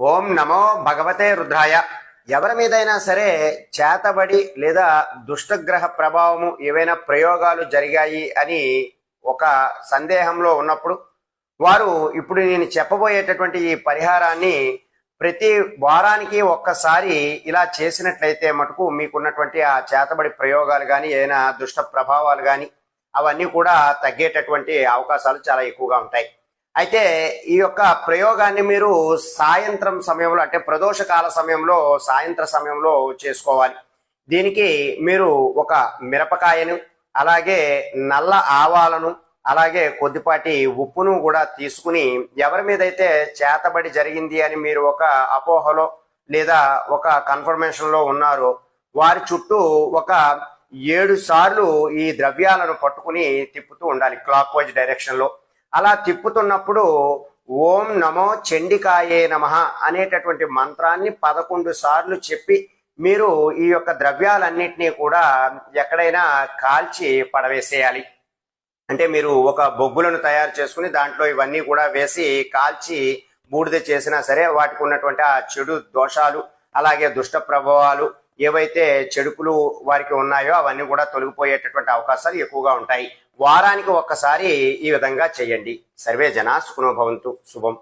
ఓం నమో భగవతే రుద్రాయ. ఎవరి మీదైనా సరే చేతబడి లేదా దుష్టగ్రహ ప్రభావము ఏవైనా ప్రయోగాలు జరిగాయి అని ఒక సందేహంలో ఉన్నప్పుడు వారు ఇప్పుడు నేను చెప్పబోయేటటువంటి ఈ పరిహారాన్ని ప్రతి వారానికి ఒక్కసారి ఇలా చేసినట్లయితే మటుకు మీకున్నటువంటి ఆ చేతబడి ప్రయోగాలు కానీ ఏదైనా దుష్ట ప్రభావాలు కానీ అవన్నీ కూడా తగ్గేటటువంటి అవకాశాలు చాలా ఎక్కువగా ఉంటాయి. అయితే ఈ యొక్క ప్రయోగాన్ని మీరు సాయంత్రం సమయంలో అంటే ప్రదోషకాల సమయంలో సాయంత్ర సమయంలో చేసుకోవాలి. దీనికి మీరు ఒక మిరపకాయను అలాగే నల్ల ఆవాలను అలాగే కొద్దిపాటి ఉప్పును కూడా తీసుకుని ఎవరి మీదైతే చేతబడి జరిగింది అని మీరు ఒక అపోహలో లేదా ఒక కన్ఫర్మేషన్ లో ఉన్నారో వారి చుట్టూ ఒక 7 సార్లు ఈ ద్రవ్యాలను పట్టుకుని తిప్పుతూ ఉండాలి క్లాక్ వైజ్ డైరెక్షన్ లో. అలా తిప్పుతున్నప్పుడు ఓం నమో చండికాయే నమః అనేటటువంటి మంత్రాన్ని 11 సార్లు చెప్పి మీరు ఈ యొక్క ద్రవ్యాలన్నింటినీ కూడా ఎక్కడైనా కాల్చి పడవేసేయాలి. అంటే మీరు ఒక బొగ్గులను తయారు చేసుకుని దాంట్లో ఇవన్నీ కూడా వేసి కాల్చి బూడిద చేసినా సరే వాటికి ఉన్నటువంటి ఆ చెడు దోషాలు అలాగే దుష్ట ప్రభావాలు ఏవైతే చెడుపులు వారికి ఉన్నాయో అవన్నీ కూడా తొలగిపోయేటటువంటి అవకాశాలు ఎక్కువగా ఉంటాయి. వారానికి ఒక్కసారి ఈ విధంగా చేయండి. సర్వే జనా సుఖినో భవంతు. శుభం.